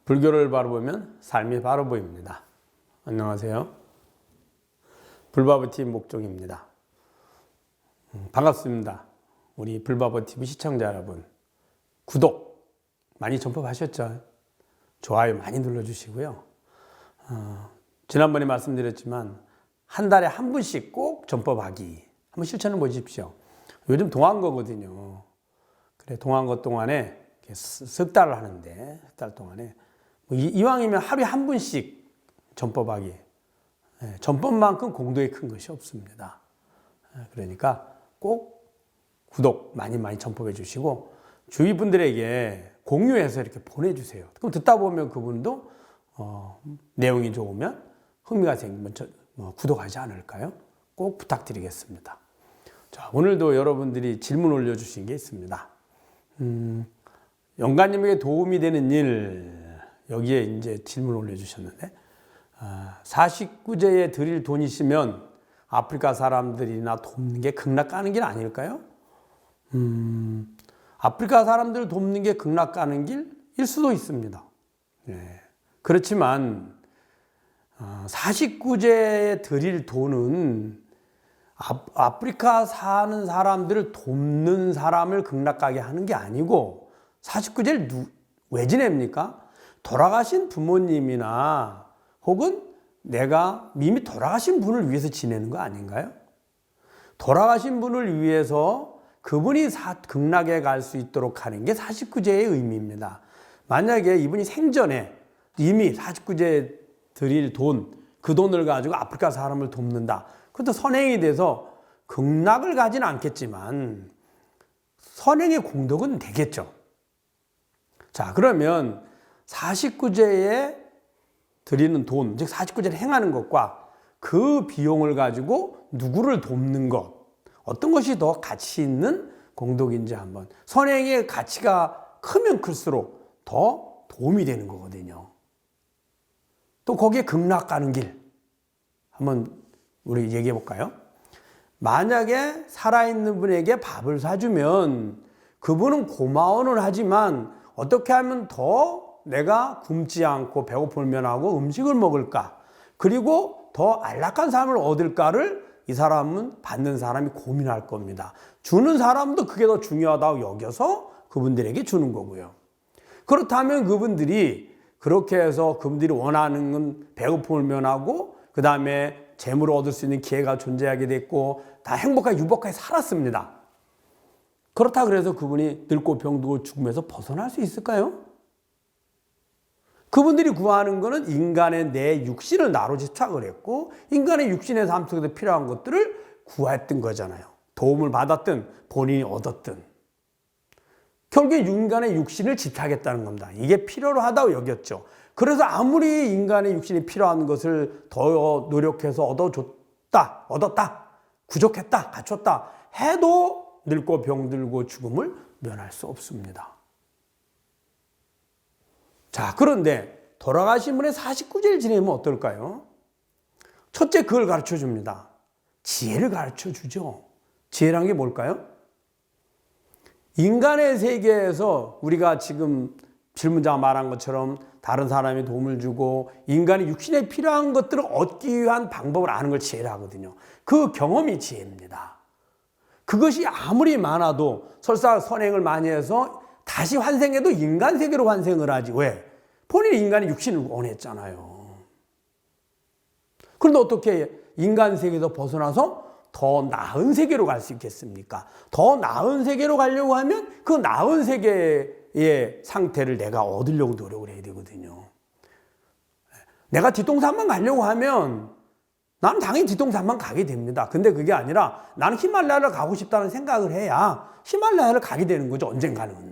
불교를 바로 보면 삶이 바로 보입니다. 안녕하세요. 불바보TV 목종입니다. 반갑습니다. 우리 불바보TV 시청자 여러분, 구독 많이 전법하셨죠? 좋아요 많이 눌러주시고요. 지난번에 말씀드렸지만 한 달에 한 분씩 꼭 전법하기 한번 실천해 보십시오. 요즘 동안거거든요. 그래, 동안거 동안에 석 달을 하는데 석 달 동안에 이왕이면 하루에 한 분씩 전법하기. 전법만큼 공덕이 큰 것이 없습니다. 그러니까 꼭 구독 많이 전법해 주시고 주위 분들에게 공유해서 이렇게 보내주세요. 그럼 듣다 보면 그분도 내용이 좋으면 흥미가 생기면 구독하지 않을까요? 꼭 부탁드리겠습니다. 자, 오늘도 여러분들이 질문 올려주신 게 있습니다. 영가님에게 도움이 되는 일, 여기에 이제 질문 올려주셨는데, 49제에 드릴 돈이시면 아프리카 사람들이나 돕는 게 극락 가는 길 아닐까요? 아프리카 사람들 돕는 게 극락 가는 길일 수도 있습니다. 네. 그렇지만 49제에 드릴 돈은 아프리카 사는 사람들을 돕는 사람을 극락 가게 하는 게 아니고, 49제를 왜 지냅니까? 돌아가신 부모님이나 혹은 내가 이미 돌아가신 분을 위해서 지내는 거 아닌가요? 돌아가신 분을 위해서 그분이 극락에 갈 수 있도록 하는 게 49제의 의미입니다. 만약에 이분이 생전에 이미 49제 드릴 돈, 그 돈을 가지고 아프리카 사람을 돕는다. 그것도 선행이 돼서 극락을 가지는 않겠지만 선행의 공덕은 되겠죠. 자, 그러면 49제에 드리는 돈, 즉 49제를 행하는 것과 그 비용을 가지고 누구를 돕는 것, 어떤 것이 더 가치 있는 공덕인지 한번, 선행의 가치가 크면 클수록 더 도움이 되는 거거든요. 또 거기에 극락 가는 길 한번 우리 얘기해 볼까요? 만약에 살아있는 분에게 밥을 사주면 그분은 고마워는 하지만 어떻게 하면 더 내가 굶지 않고 배고플면 하고 음식을 먹을까, 그리고 더 안락한 삶을 얻을까를 이 사람은 받는 사람이 고민할 겁니다. 주는 사람도 그게 더 중요하다고 여겨서 그분들에게 주는 거고요. 그렇다면 그분들이 그렇게 해서 그분들이 원하는 건 배고픔을 면하고 그 다음에 재물을 얻을 수 있는 기회가 존재하게 됐고 다 행복하게 유복하게 살았습니다. 그렇다 그래서 그분이 늙고 병들고 죽음에서 벗어날 수 있을까요? 그분들이 구하는 것은 인간의 내 육신을 나로 집착을 했고 인간의 육신의 삶 속에서 필요한 것들을 구했던 거잖아요. 도움을 받았든 본인이 얻었든 결국에 인간의 육신을 집착했다는 겁니다. 이게 필요로 하다고 여겼죠. 그래서 아무리 인간의 육신이 필요한 것을 더 노력해서 얻었다, 부족했다, 갖췄다 해도 늙고 병들고 죽음을 면할 수 없습니다. 자, 그런데 돌아가신 분의 49제를 지내면 어떨까요? 첫째, 그걸 가르쳐 줍니다. 지혜를 가르쳐 주죠. 지혜란 게 뭘까요? 인간의 세계에서 우리가 지금 질문자가 말한 것처럼 다른 사람이 도움을 주고 인간의 육신에 필요한 것들을 얻기 위한 방법을 아는 걸 지혜라 하거든요. 그 경험이 지혜입니다. 그것이 아무리 많아도 설사 선행을 많이 해서 다시 환생해도 인간 세계로 환생을 하지. 왜? 본인이 인간의 육신을 원했잖아요. 그런데 어떻게 인간 세계에서 벗어나서 더 나은 세계로 갈 수 있겠습니까? 더 나은 세계로 가려고 하면 그 나은 세계의 상태를 내가 얻으려고 노력을 해야 되거든요. 내가 뒷동산만 가려고 하면 나는 당연히 뒷동산만 가게 됩니다. 근데 그게 아니라 나는 히말라야를 가고 싶다는 생각을 해야 히말라야를 가게 되는 거죠. 언젠가는.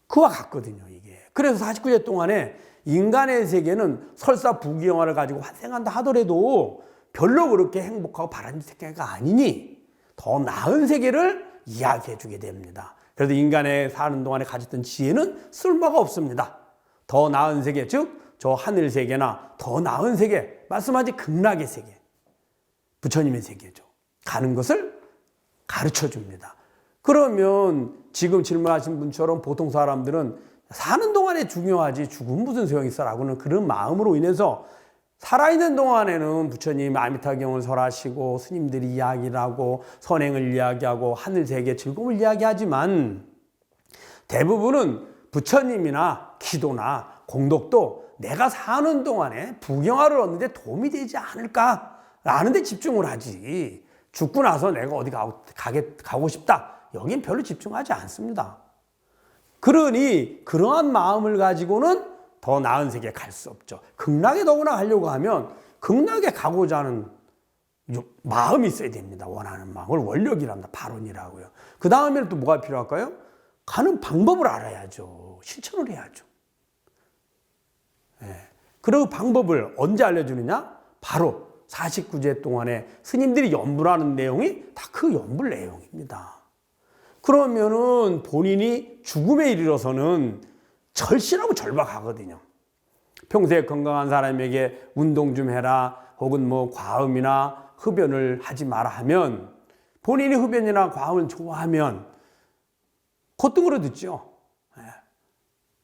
그와 같거든요, 이게. 그래서 49제 동안에 인간의 세계는 설사 부귀영화를 가지고 환생한다 하더라도 별로 그렇게 행복하고 바라는 세계가 아니니 더 나은 세계를 이야기해 주게 됩니다. 그래서 인간의 사는 동안에 가졌던 지혜는 쓸모가 없습니다. 더 나은 세계, 즉 저 하늘 세계나 더 나은 세계, 말씀하지 극락의 세계, 부처님의 세계죠. 가는 것을 가르쳐 줍니다. 그러면 지금 질문하신 분처럼 보통 사람들은 사는 동안에 중요하지 죽으면 무슨 소용이 있어라고는 그런 마음으로 인해서 살아있는 동안에는 부처님 아미타경을 설하시고 스님들이 이야기를 하고 선행을 이야기하고 하늘 세계 즐거움을 이야기하지만 대부분은 부처님이나 기도나 공덕도 내가 사는 동안에 부경화를 얻는데 도움이 되지 않을까라는 데 집중을 하지 죽고 나서 내가 어디 가고 싶다 여긴 별로 집중하지 않습니다. 그러니 그러한 마음을 가지고는 더 나은 세계에 갈 수 없죠. 극락에 더구나 가려고 하면 극락에 가고자 하는 마음이 있어야 됩니다. 원하는 마음을 원력이란다. 발원이라고요. 그 다음에는 또 뭐가 필요할까요? 가는 방법을 알아야죠. 실천을 해야죠. 네. 그리고 방법을 언제 알려주느냐? 바로 49제 동안에 스님들이 연불하는 내용이 다 그 연불 내용입니다. 그러면은 본인이 죽음에 이르러서는 절실하고 절박하거든요. 평소에 건강한 사람에게 운동 좀 해라 혹은 뭐 과음이나 흡연을 하지 마라 하면 본인이 흡연이나 과음을 좋아하면 콧등으로 듣죠.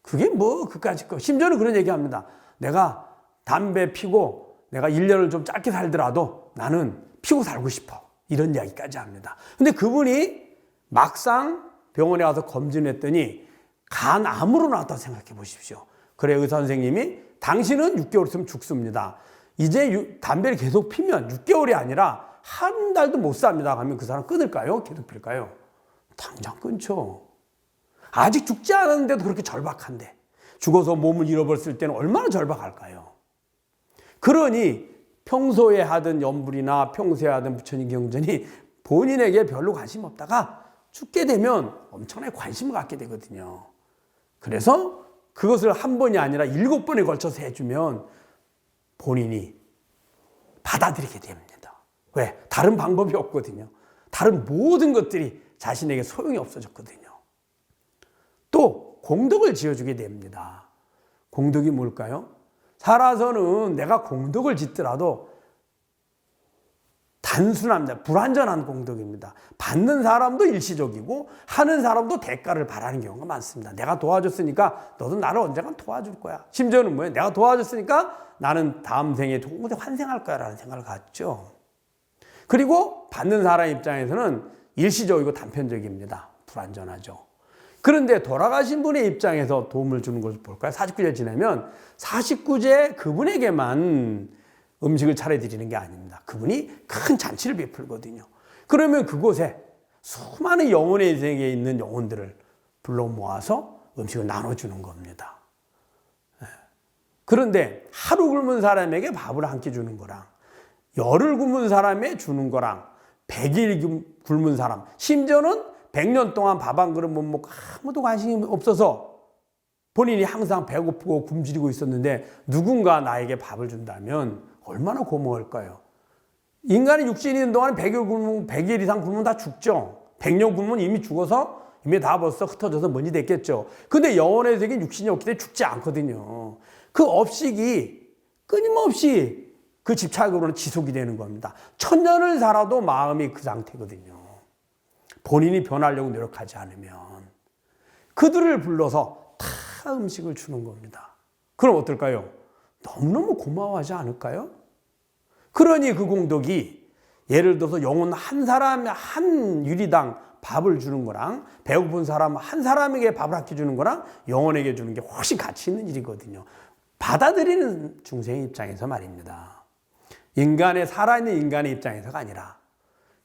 그게 뭐 그까짓 거. 심지어는 그런 얘기합니다. 내가 담배 피고 내가 1년을 좀 짧게 살더라도 나는 피고 살고 싶어. 이런 이야기까지 합니다. 근데 그분이 막상 병원에 가서 검진했더니 간암으로 나왔다고 생각해 보십시오. 그래 의사 선생님이 당신은 6개월 있으면 죽습니다. 이제 담배를 계속 피면 6개월이 아니라 한 달도 못 삽니다. 하면 그 사람 끊을까요? 계속 필까요? 당장 끊죠. 아직 죽지 않았는데도 그렇게 절박한데 죽어서 몸을 잃어버렸을 때는 얼마나 절박할까요? 그러니 평소에 하던 연불이나 평소에 하던 부처님 경전이 본인에게 별로 관심 없다가 죽게 되면 엄청나게 관심을 갖게 되거든요. 그래서 그것을 한 번이 아니라 7번에 걸쳐서 해주면 본인이 받아들이게 됩니다. 왜? 다른 방법이 없거든요. 다른 모든 것들이 자신에게 소용이 없어졌거든요. 또 공덕을 지어주게 됩니다. 공덕이 뭘까요? 살아서는 내가 공덕을 짓더라도 단순합니다. 불완전한 공덕입니다. 받는 사람도 일시적이고 하는 사람도 대가를 바라는 경우가 많습니다. 내가 도와줬으니까 너도 나를 언젠간 도와줄 거야. 심지어는 뭐예요? 내가 도와줬으니까 나는 다음 생에 좋은 곳에 환생할 거야 라는 생각을 갖죠. 그리고 받는 사람 입장에서는 일시적이고 단편적입니다. 불완전하죠. 그런데 돌아가신 분의 입장에서 도움을 주는 것을 볼까요? 49제 지내면 49제 그분에게만 음식을 차려드리는 게 아닙니다. 그분이 큰 잔치를 베풀거든요. 그러면 그곳에 수많은 영혼의 세계에 있는 영혼들을 불러 모아서 음식을 나눠주는 겁니다. 그런데 하루 굶은 사람에게 밥을 한 끼 주는 거랑 열흘 굶은 사람에 주는 거랑 100일 굶은 사람, 심지어는 100년 동안 밥 한 그릇 못 먹고 아무도 관심이 없어서 본인이 항상 배고프고 굶주리고 있었는데 누군가 나에게 밥을 준다면 얼마나 고마울까요? 인간이 육신이 있는 동안 100일 이상 굶으면 다 죽죠. 100년 굶으면 이미 죽어서 이미 다 벌써 흩어져서 먼지 됐겠죠. 근데 영혼의 세계는 육신이 없기 때문에 죽지 않거든요. 그 업식이 끊임없이 그 집착으로는 지속이 되는 겁니다. 1000년을 살아도 마음이 그 상태거든요. 본인이 변하려고 노력하지 않으면 그들을 불러서 다 음식을 주는 겁니다. 그럼 어떨까요? 너무너무 고마워하지 않을까요? 그러니 그 공덕이 예를 들어서 영혼 한 사람에 한 유리당 밥을 주는 거랑 배고픈 사람 한 사람에게 밥을 아껴 주는 거랑 영혼에게 주는 게 훨씬 가치 있는 일이거든요. 받아들이는 중생의 입장에서 말입니다. 인간의 살아있는 인간의 입장에서가 아니라.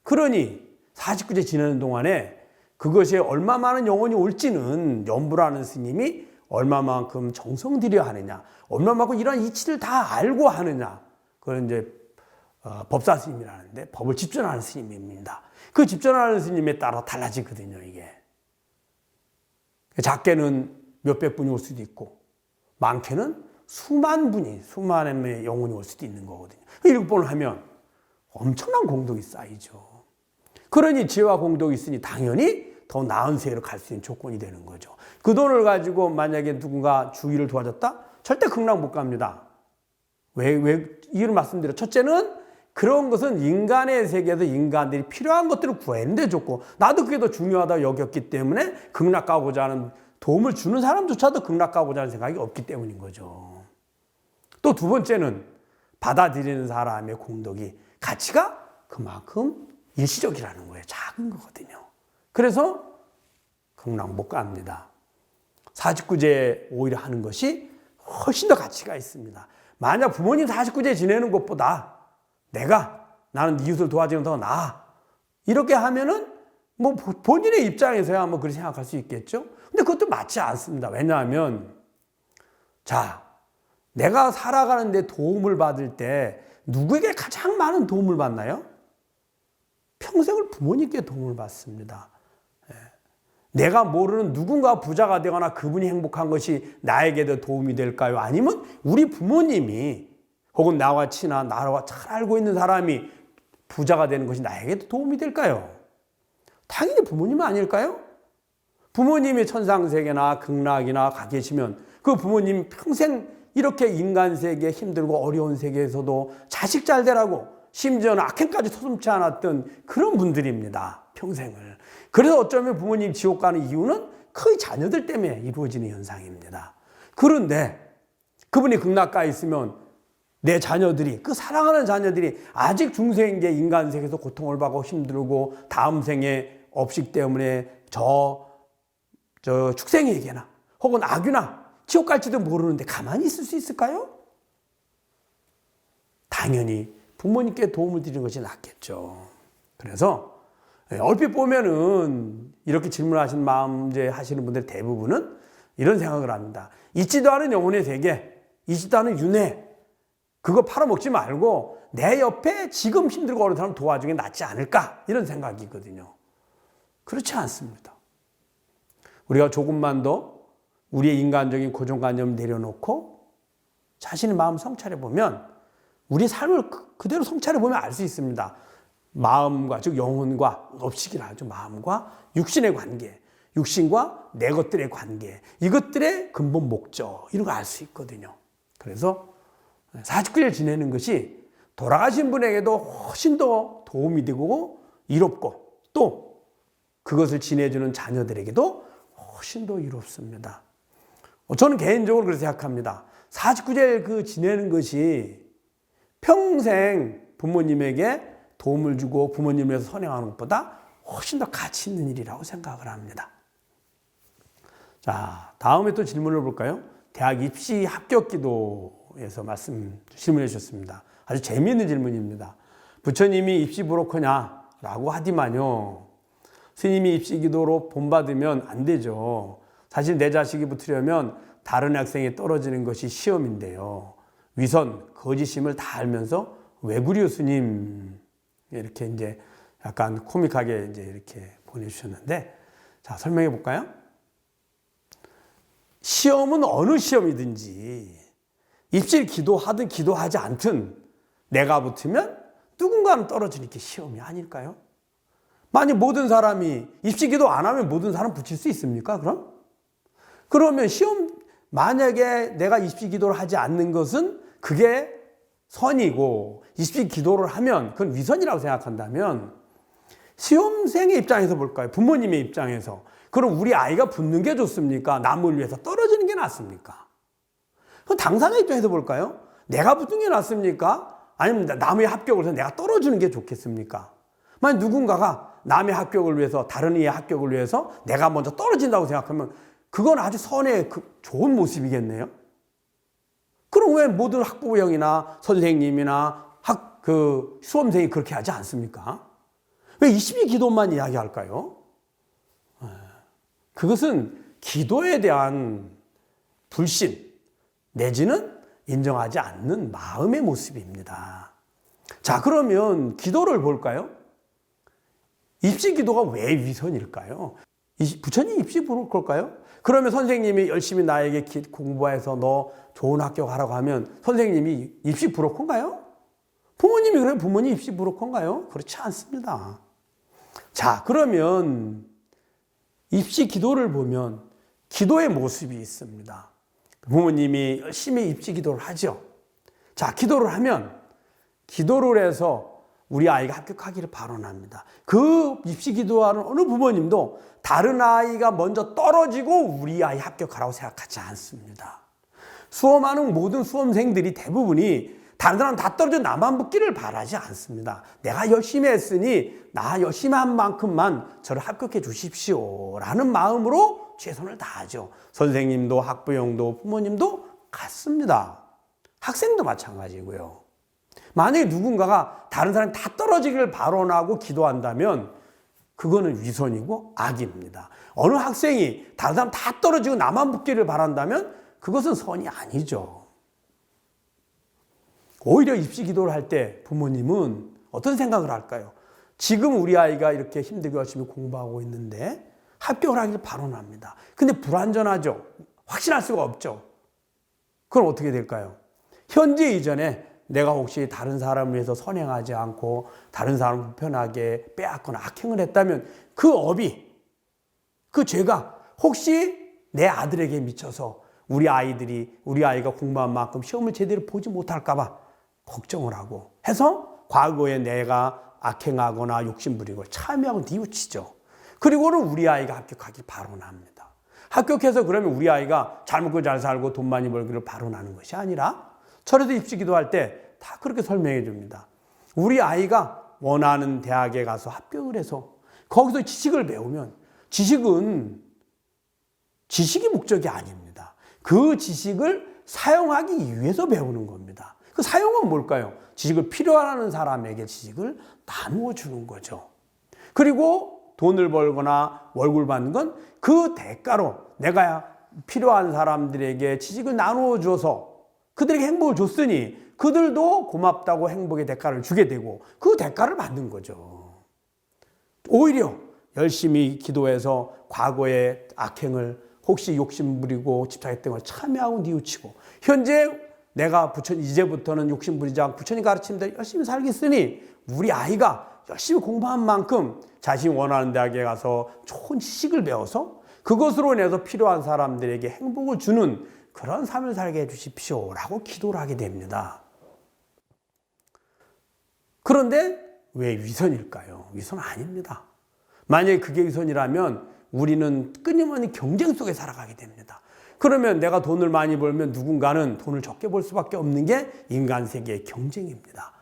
그러니 49제 지내는 동안에 그것이 얼마 많은 영혼이 올지는 연불하는 스님이 얼마만큼 정성 들여 하느냐, 얼마만큼 이런 이치를 다 알고 하느냐. 그건 이제 법사 스님이라는데 법을 집전하는 스님입니다. 그 집전하는 스님에 따라 달라지거든요, 이게. 작게는 몇백 분이 올 수도 있고, 많게는 수만의 영혼이 올 수도 있는 거거든요. 7번을 하면 엄청난 공덕이 쌓이죠. 그러니 지혜와 공덕이 있으니 당연히 더 나은 세계로 갈 수 있는 조건이 되는 거죠. 그 돈을 가지고 만약에 누군가 주의를 도와줬다? 절대 극락 못 갑니다. 왜 이유를 말씀드려. 첫째는 그런 것은 인간의 세계에서 인간들이 필요한 것들을 구하는 데 좋고 나도 그게 더 중요하다고 여겼기 때문에 극락 가고자 하는 도움을 주는 사람조차도 극락가고자 하는 생각이 없기 때문인 거죠. 또 두 번째는 받아들이는 사람의 공덕이 가치가 그만큼 일시적이라는 거예요. 작은 거거든요. 그래서 극락 못 갑니다. 사십구제 오히려 하는 것이 훨씬 더 가치가 있습니다. 만약 부모님 사십구제 지내는 것보다 나는 이웃을 도와주는 더 나아. 이렇게 하면은 뭐 본인의 입장에서야 뭐 그렇게 생각할 수 있겠죠. 근데 그것도 맞지 않습니다. 왜냐하면 내가 살아가는데 도움을 받을 때 누구에게 가장 많은 도움을 받나요? 평생을 부모님께 도움을 받습니다. 내가 모르는 누군가 부자가 되거나 그분이 행복한 것이 나에게도 도움이 될까요? 아니면 우리 부모님이 혹은 나와 친한 나와 잘 알고 있는 사람이 부자가 되는 것이 나에게도 도움이 될까요? 당연히 부모님은 아닐까요? 부모님이 천상세계나 극락이나 가 계시면 그 부모님 평생 이렇게 인간 세계 힘들고 어려운 세계에서도 자식 잘 되라고 심지어는 악행까지 서슴지 않았던 그런 분들입니다. 평생을. 그래서 어쩌면 부모님 지옥 가는 이유는 거의 자녀들 때문에 이루어지는 현상입니다. 그런데 그분이 극락가에 있으면 내 자녀들이, 그 사랑하는 자녀들이 아직 중생계 인간 세계에서 고통을 받고 힘들고 다음 생에 업식 때문에 저 축생에게나 혹은 악유나 지옥 갈지도 모르는데 가만히 있을 수 있을까요? 당연히 부모님께 도움을 드리는 것이 낫겠죠. 그래서 얼핏 보면은 이렇게 질문하신 마음 하시는 분들 대부분은 이런 생각을 합니다. 있지도 않은 영혼의 세계, 있지도 않은 윤회, 그거 팔아먹지 말고 내 옆에 지금 힘들고 어려운 사람 도와주는 게 낫지 않을까? 이런 생각이거든요. 그렇지 않습니다. 우리가 조금만 더 우리의 인간적인 고정관념을 내려놓고 자신의 마음 성찰해보면 우리 삶을 그대로 성찰해보면 알 수 있습니다. 마음과, 즉 영혼과, 업식이라 하죠. 마음과 육신의 관계, 육신과 내 것들의 관계, 이것들의 근본 목적, 이런 거 알 수 있거든요. 그래서 49일 지내는 것이 돌아가신 분에게도 훨씬 더 도움이 되고 이롭고 또 그것을 지내주는 자녀들에게도 훨씬 더 이롭습니다. 저는 개인적으로 그렇게 생각합니다. 49일 지내는 것이 평생 부모님에게 도움을 주고 부모님을 위해서 선행하는 것보다 훨씬 더 가치 있는 일이라고 생각을 합니다. 자, 다음에 또 질문을 볼까요? 대학 입시 합격 기도에서 질문해 주셨습니다. 아주 재미있는 질문입니다. 부처님이 입시 브로커냐? 라고 하디만요. 스님이 입시 기도로 본받으면 안 되죠. 사실 내 자식이 붙으려면 다른 학생이 떨어지는 것이 시험인데요. 위선, 거짓임을 다 알면서 왜 그리요 스님? 이렇게 이제 약간 코믹하게 이제 이렇게 보내주셨는데, 자, 설명해 볼까요? 시험은 어느 시험이든지 입시를 기도하든 기도하지 않든 내가 붙으면 누군가는 떨어지는 게 시험이 아닐까요? 만약 모든 사람이 입시 기도 안 하면 모든 사람 붙일 수 있습니까? 그러면 만약에 내가 입시 기도를 하지 않는 것은 그게 선이고 입시 기도를 하면 그건 위선이라고 생각한다면 시험생의 입장에서 볼까요? 부모님의 입장에서. 그럼 우리 아이가 붙는 게 좋습니까? 남을 위해서 떨어지는 게 낫습니까? 그럼 당사자 입장에서 볼까요? 내가 붙는 게 낫습니까? 아니면 남의 합격을 해서 내가 떨어지는 게 좋겠습니까? 만약 누군가가 남의 합격을 위해서 다른 이의 합격을 위해서 내가 먼저 떨어진다고 생각하면 그건 아주 선의 좋은 모습이겠네요. 그럼 왜 모든 학부형이나 선생님이나 수험생이 그렇게 하지 않습니까? 왜 22기도만 이야기할까요? 그것은 기도에 대한 불신 내지는 인정하지 않는 마음의 모습입니다. 자, 그러면 기도를 볼까요? 입시 기도가 왜 위선일까요? 부처님 입시 브로커일까요? 그러면 선생님이 열심히 나에게 공부해서 너 좋은 학교 가라고 하면 선생님이 입시 브로커인가요? 부모님이 그러면 부모님 입시 브로커인가요? 그렇지 않습니다. 자, 그러면 입시 기도를 보면 기도의 모습이 있습니다. 부모님이 열심히 입시 기도를 하죠. 자, 기도를 하면 기도를 해서 우리 아이가 합격하기를 바라합니다. 그 입시 기도하는 어느 부모님도 다른 아이가 먼저 떨어지고 우리 아이 합격하라고 생각하지 않습니다. 수험하는 모든 수험생들이 대부분이 다른 사람 다 떨어져 나만 붙기를 바라지 않습니다. 내가 열심히 했으니 나 열심히 한 만큼만 저를 합격해 주십시오 라는 마음으로 최선을 다하죠. 선생님도 학부형도 부모님도 같습니다. 학생도 마찬가지고요. 만약에 누군가가 다른 사람이 다 떨어지기를 발언하고 기도한다면 그거는 위선이고 악입니다. 어느 학생이 다른 사람 다 떨어지고 나만 붙기를 바란다면 그것은 선이 아니죠. 오히려 입시 기도를 할 때 부모님은 어떤 생각을 할까요? 지금 우리 아이가 이렇게 힘들게 열심히 공부하고 있는데 합격을 하기를 바라합니다. 근데 불완전하죠. 확신할 수가 없죠. 그럼 어떻게 될까요? 현재 이전에 내가 혹시 다른 사람을 위해서 선행하지 않고 다른 사람을 불편하게 빼앗거나 악행을 했다면 그 업이, 그 죄가 혹시 내 아들에게 미쳐서 우리 아이가 공부한 만큼 시험을 제대로 보지 못할까 봐 걱정을 하고 해서 과거에 내가 악행하거나 욕심부리고 참여하고 뉘우치죠. 그리고는 우리 아이가 합격하길 바라합니다. 합격해서 그러면 우리 아이가 잘 먹고 잘 살고 돈 많이 벌기를 바라는 것이 아니라 철에서 입시 기도할 때 다 그렇게 설명해 줍니다. 우리 아이가 원하는 대학에 가서 합격을 해서 거기서 지식을 배우면 지식은 지식이 목적이 아닙니다. 그 지식을 사용하기 위해서 배우는 겁니다. 그 사용은 뭘까요? 지식을 필요하는 사람에게 지식을 나누어 주는 거죠. 그리고 돈을 벌거나 월급을 받는 건 그 대가로 내가 필요한 사람들에게 지식을 나누어 줘서 그들에게 행복을 줬으니 그들도 고맙다고 행복의 대가를 주게 되고 그 대가를 받는 거죠. 오히려 열심히 기도해서 과거의 악행을 혹시 욕심부리고 집착했던 걸 참여하고 뉘우치고 현재 내가 이제부터는 욕심부리지 않고 부처님 가르침대로 열심히 살겠으니 우리 아이가 열심히 공부한 만큼 자신이 원하는 대학에 가서 좋은 지식을 배워서 그것으로 인해서 필요한 사람들에게 행복을 주는 그런 삶을 살게 해주십시오 라고 기도를 하게 됩니다. 그런데 왜 위선일까요? 위선 아닙니다. 만약에 그게 위선이라면 우리는 끊임없는 경쟁 속에 살아가게 됩니다. 그러면 내가 돈을 많이 벌면 누군가는 돈을 적게 벌 수밖에 없는 게 인간 세계의 경쟁입니다.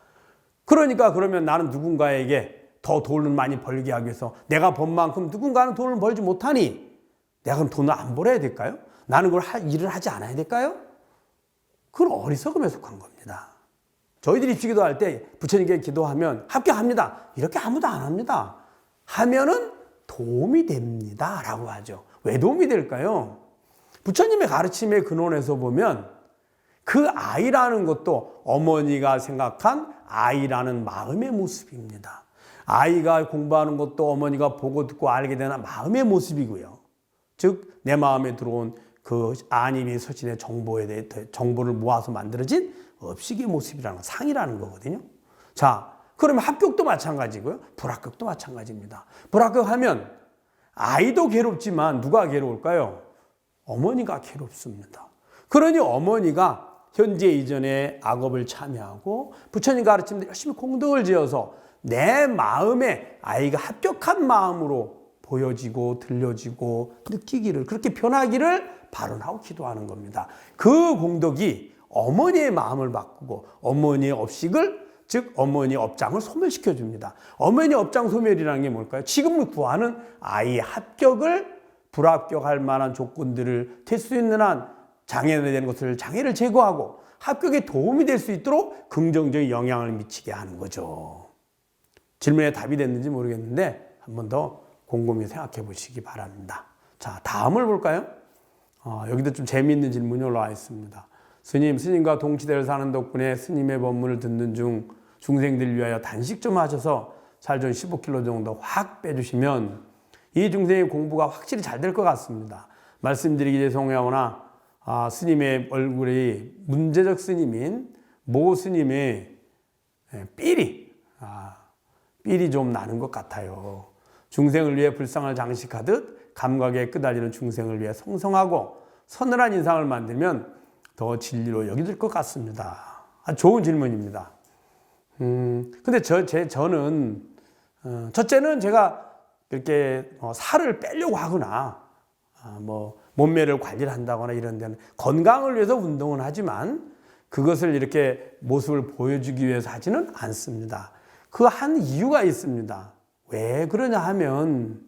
그러면 나는 누군가에게 더 돈을 많이 벌게 하기 위해서 내가 번 만큼 누군가는 돈을 벌지 못하니 내가 그럼 돈을 안 벌어야 될까요? 나는 일을 하지 않아야 될까요? 그건 어리석음에 속한 겁니다. 저희들이 입시 기도할 때 부처님께 기도하면 합격합니다. 이렇게 아무도 안 합니다. 하면은 도움이 됩니다 라고 하죠. 왜 도움이 될까요? 부처님의 가르침의 근원에서 보면 그 아이라는 것도 어머니가 생각한 아이라는 마음의 모습입니다. 아이가 공부하는 것도 어머니가 보고 듣고 알게 되는 마음의 모습이고요. 즉 내 마음에 들어온 그 안입이 서신의 정보를 모아서 만들어진 업식의 모습이라는 상이라는 거거든요. 자, 그러면 합격도 마찬가지고요. 불합격도 마찬가지입니다. 불합격하면 아이도 괴롭지만 누가 괴로울까요? 어머니가 괴롭습니다. 그러니 어머니가 현재 이전에 악업을 참여하고 부처님 가르침대로 열심히 공덕을 지어서 내 마음에 아이가 합격한 마음으로 보여지고 들려지고 느끼기를 그렇게 변하기를 바라고 기도하는 겁니다. 그 공덕이 어머니의 마음을 바꾸고 어머니의 업식을 즉 어머니의 업장을 소멸시켜 줍니다. 어머니의 업장 소멸이라는 게 뭘까요? 지금 구하는 아이의 합격을 불합격할 만한 조건들을 될 수 있는 한 장애되는 것을 장애를 제거하고 합격에 도움이 될 수 있도록 긍정적인 영향을 미치게 하는 거죠. 질문에 답이 됐는지 모르겠는데 한 번 더 곰곰이 생각해 보시기 바랍니다. 자, 다음을 볼까요? 여기도 좀 재미있는 질문이 올라와 있습니다. 스님과 동치대를 사는 덕분에 스님의 법문을 듣는 중 중생들 위하여 단식 좀 하셔서 살 좀 15kg 정도 확 빼주시면 이 중생의 공부가 확실히 잘 될 것 같습니다. 말씀드리기 죄송하오나 스님의 얼굴이 문제적 스님인 모 스님의 삘이 좀 나는 것 같아요. 중생을 위해 불상을 장식하듯 감각에 끄달리는 중생을 위해 성성하고 서늘한 인상을 만들면 더 진리로 여겨질 것 같습니다. 좋은 질문입니다. 근데 저는, 첫째는 제가 이렇게 살을 빼려고 하거나, 뭐, 몸매를 관리를 한다거나 이런 데는 건강을 위해서 운동은 하지만 그것을 이렇게 모습을 보여주기 위해서 하지는 않습니다. 그 한 이유가 있습니다. 왜 그러냐 하면,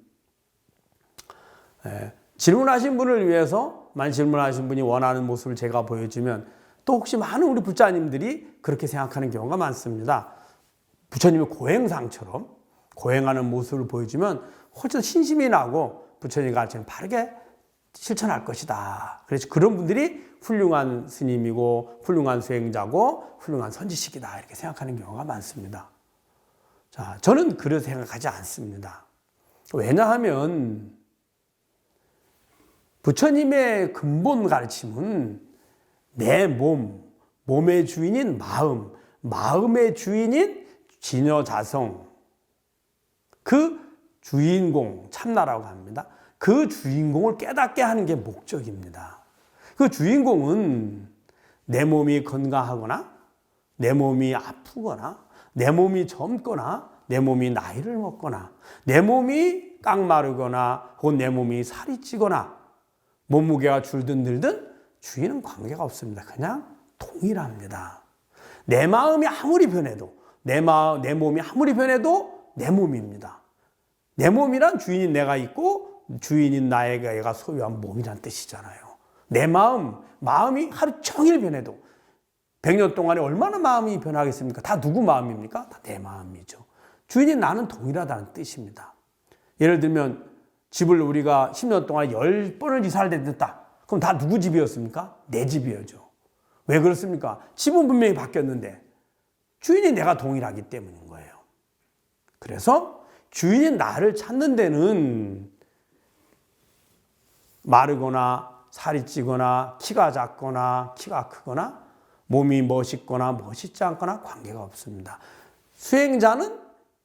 질문하신 분을 위해서, 만약 질문하신 분이 원하는 모습을 제가 보여주면 또 혹시 많은 우리 부자님들이 그렇게 생각하는 경우가 많습니다. 부처님의 고행상처럼 고행하는 모습을 보여주면 훨씬 신심이 나고 부처님 가르치는 바르게 실천할 것이다. 그래서 그런 분들이 훌륭한 스님이고 훌륭한 수행자고 훌륭한 선지식이다. 이렇게 생각하는 경우가 많습니다. 자, 저는 그렇게 생각하지 않습니다. 왜냐하면 부처님의 근본 가르침은 내 몸의 주인인 마음, 마음의 주인인 진여자성, 그 주인공, 참나라고 합니다. 그 주인공을 깨닫게 하는 게 목적입니다. 그 주인공은 내 몸이 건강하거나, 내 몸이 아프거나, 내 몸이 젊거나, 내 몸이 나이를 먹거나, 내 몸이 깡마르거나, 혹은 내 몸이 살이 찌거나, 몸무게가 줄든 늘든 주인은 관계가 없습니다. 그냥 동일합니다. 내 마음이 아무리 변해도, 내 몸이 아무리 변해도 내 몸입니다. 내 몸이란 주인인 내가 있고 주인인 나에게 소유한 몸이란 뜻이잖아요. 내 마음이 하루 종일 변해도 100년 동안에 얼마나 마음이 변하겠습니까? 다 누구 마음입니까? 다 내 마음이죠. 주인인 나는 동일하다는 뜻입니다. 예를 들면 집을 우리가 10년 동안 10번을 이사를 됐다. 그럼 다 누구 집이었습니까? 내 집이었죠. 왜 그렇습니까? 집은 분명히 바뀌었는데 주인이 내가 동일하기 때문인 거예요. 그래서 주인인 나를 찾는 데는 마르거나 살이 찌거나 키가 작거나 키가 크거나 몸이 멋있거나 멋있지 않거나 관계가 없습니다. 수행자는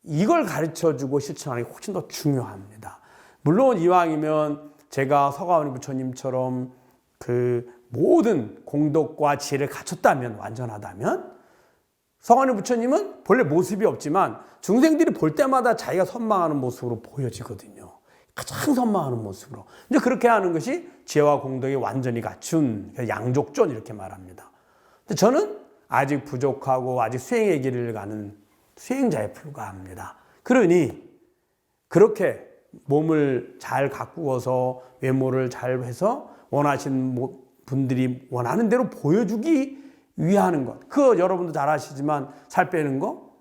이걸 가르쳐주고 실천하는 게 훨씬 더 중요합니다. 물론 이왕이면 제가 서가모니 부처님처럼 그 모든 공덕과 지혜를 갖췄다면, 완전하다면, 서가모니 부처님은 본래 모습이 없지만 중생들이 볼 때마다 자기가 선망하는 모습으로 보여지거든요. 가장 선망하는 모습으로. 이제 그렇게 하는 것이 지혜와 공덕이 완전히 갖춘 양족존 이렇게 말합니다. 근데 저는 아직 부족하고 아직 수행의 길을 가는 수행자에 불과합니다. 그러니 그렇게 몸을 잘 가꾸어서 외모를 잘 해서 원하시는 분들이 원하는 대로 보여주기 위하는 것. 그거 여러분도 잘 아시지만 살 빼는 거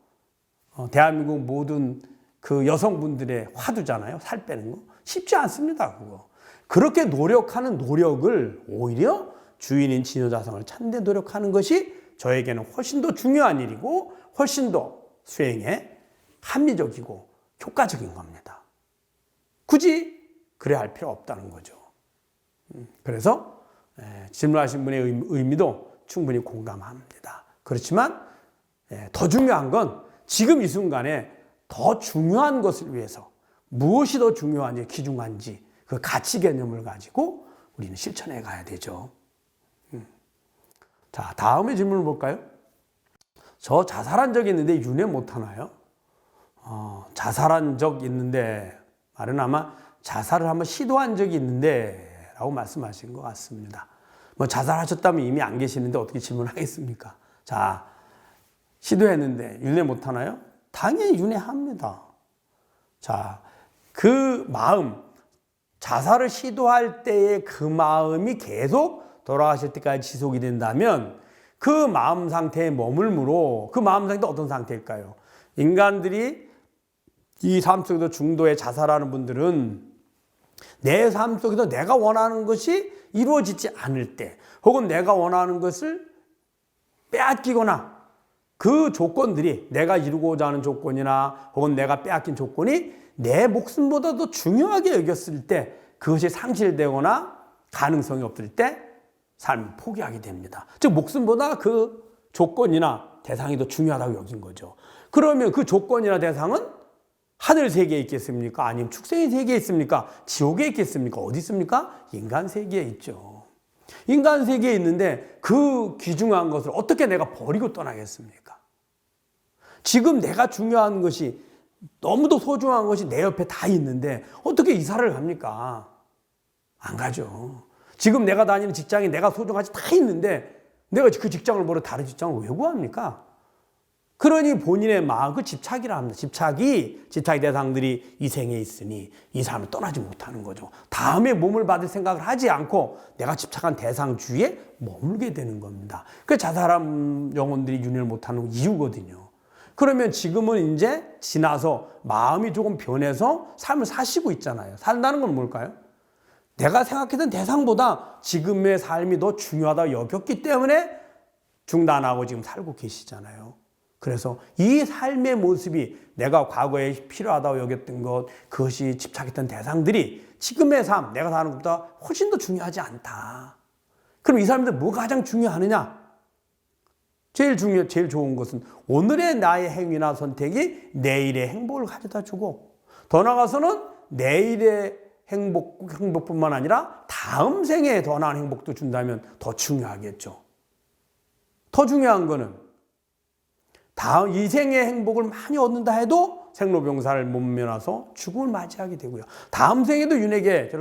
대한민국 모든 그 여성분들의 화두잖아요. 살 빼는 거. 쉽지 않습니다. 그거. 그렇게 노력하는 노력을 오히려 주인인 진여자성을 찾는 데 노력하는 것이 저에게는 훨씬 더 중요한 일이고 훨씬 더 수행에 합리적이고 효과적인 겁니다. 굳이 그래야 할 필요 없다는 거죠. 그래서 질문하신 분의 의미도 충분히 공감합니다. 그렇지만 더 중요한 건 지금 이 순간에 더 중요한 것을 위해서 무엇이 더 중요한지 귀중한지 그 가치 개념을 가지고 우리는 실천해 가야 되죠. 자, 다음에 질문을 볼까요? 저 자살한 적이 있는데 윤회 못하나요? 자살한 적 있는데 말은 아마 자살을 한번 시도한 적이 있는데 라고 말씀하신 것 같습니다. 뭐 자살하셨다면 이미 안 계시는데 어떻게 질문하겠습니까? 자, 시도했는데 윤회 못하나요? 당연히 윤회합니다. 자, 그 마음, 자살을 시도할 때의 그 마음이 계속 돌아가실 때까지 지속이 된다면 그 마음 상태에 머물므로 그 마음 상태가 어떤 상태일까요? 인간들이 이 삶 속에서 중도에 자살하는 분들은 내 삶 속에서 내가 원하는 것이 이루어지지 않을 때 혹은 내가 원하는 것을 빼앗기거나 그 조건들이 내가 이루고자 하는 조건이나 혹은 내가 빼앗긴 조건이 내 목숨보다 더 중요하게 여겼을 때 그것이 상실되거나 가능성이 없을 때 삶을 포기하게 됩니다. 즉 목숨보다 그 조건이나 대상이 더 중요하다고 여긴 거죠. 그러면 그 조건이나 대상은 하늘 세계에 있겠습니까? 아니면 축생의 세계에 있습니까? 지옥에 있겠습니까? 어디 있습니까? 인간 세계에 있죠. 인간 세계에 있는데 그 귀중한 것을 어떻게 내가 버리고 떠나겠습니까? 지금 내가 중요한 것이 너무도 소중한 것이 내 옆에 다 있는데 어떻게 이사를 갑니까? 안 가죠. 지금 내가 다니는 직장이 내가 소중하지 다 있는데 내가 그 직장을 버려 다른 직장을 왜 구합니까? 그러니 본인의 마음, 그 집착이라 합니다. 집착이 대상들이 이 생에 있으니 이 사람을 떠나지 못하는 거죠. 다음에 몸을 받을 생각을 하지 않고 내가 집착한 대상 주위에 머물게 되는 겁니다. 그 자살한 영혼들이 윤회를 못하는 이유거든요. 그러면 지금은 이제 지나서 마음이 조금 변해서 삶을 사시고 있잖아요. 산다는 건 뭘까요? 내가 생각했던 대상보다 지금의 삶이 더 중요하다고 여겼기 때문에 중단하고 지금 살고 계시잖아요. 그래서 이 삶의 모습이 내가 과거에 필요하다고 여겼던 것, 그것이 집착했던 대상들이 지금의 삶, 내가 사는 것보다 훨씬 더 중요하지 않다. 그럼 이 사람들 뭐가 가장 중요하느냐? 제일 좋은 것은 오늘의 나의 행위나 선택이 내일의 행복을 가져다 주고, 더 나아가서는 내일의 행복뿐만 아니라 다음 생에 더 나은 행복도 준다면 더 중요하겠죠. 더 중요한 거는 다음 이 생의 행복을 많이 얻는다 해도 생로병사를 못 면하서 죽음을 맞이하게 되고요. 다음 생에도 윤회계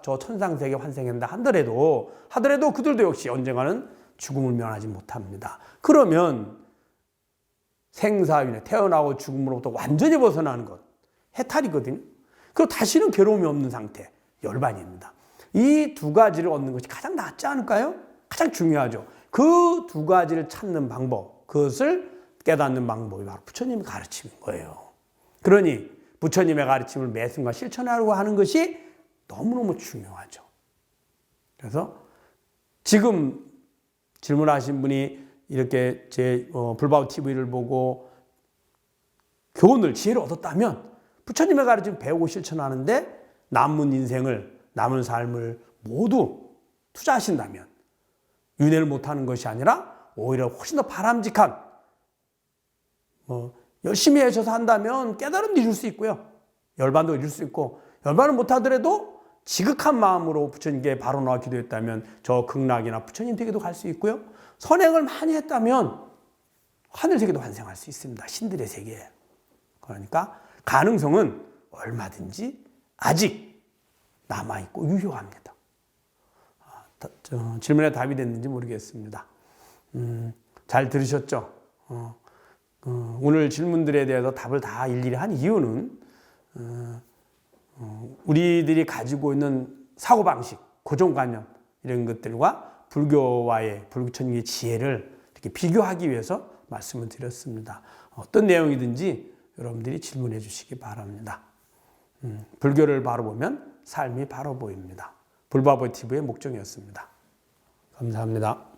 저 천상세계 환생한다 하더라도 그들도 역시 언젠가는 죽음을 면하지 못합니다. 그러면 생사윤회, 태어나고 죽음으로부터 완전히 벗어나는 것, 해탈이거든요. 그리고 다시는 괴로움이 없는 상태, 열반입니다. 이 두 가지를 얻는 것이 가장 낫지 않을까요? 가장 중요하죠. 그 두 가지를 찾는 방법, 그것을 깨닫는 방법이 바로 부처님의 가르침인 거예요. 그러니 부처님의 가르침을 매 순간 실천하려고 하는 것이 너무너무 중요하죠. 그래서 지금 질문하신 분이 이렇게 제 불바우 TV를 보고 교훈을, 지혜를 얻었다면 부처님의 가르침을 배우고 실천하는데 남은 인생을, 남은 삶을 모두 투자하신다면 윤회를 못하는 것이 아니라 오히려 훨씬 더 바람직한 열심히 하셔서 한다면 깨달음도 이룰 수 있고요. 열반도 이룰 수 있고, 열반을 못하더라도 지극한 마음으로 부처님께 바로 나와 기도했다면 저 극락이나 부처님 댁에도 갈 수 있고요. 선행을 많이 했다면 하늘세계도 환생할 수 있습니다. 신들의 세계에. 그러니까 가능성은 얼마든지 아직 남아있고 유효합니다. 질문에 답이 됐는지 모르겠습니다. 잘 들으셨죠? 오늘 질문들에 대해서 답을 다 일일이 한 이유는 우리들이 가지고 있는 사고방식, 고정관념 이런 것들과 불교와의 불교천의 지혜를 이렇게 비교하기 위해서 말씀을 드렸습니다. 어떤 내용이든지 여러분들이 질문해 주시기 바랍니다. 불교를 바로 보면 삶이 바로 보입니다. 불바보 TV의 목적이었습니다. 감사합니다.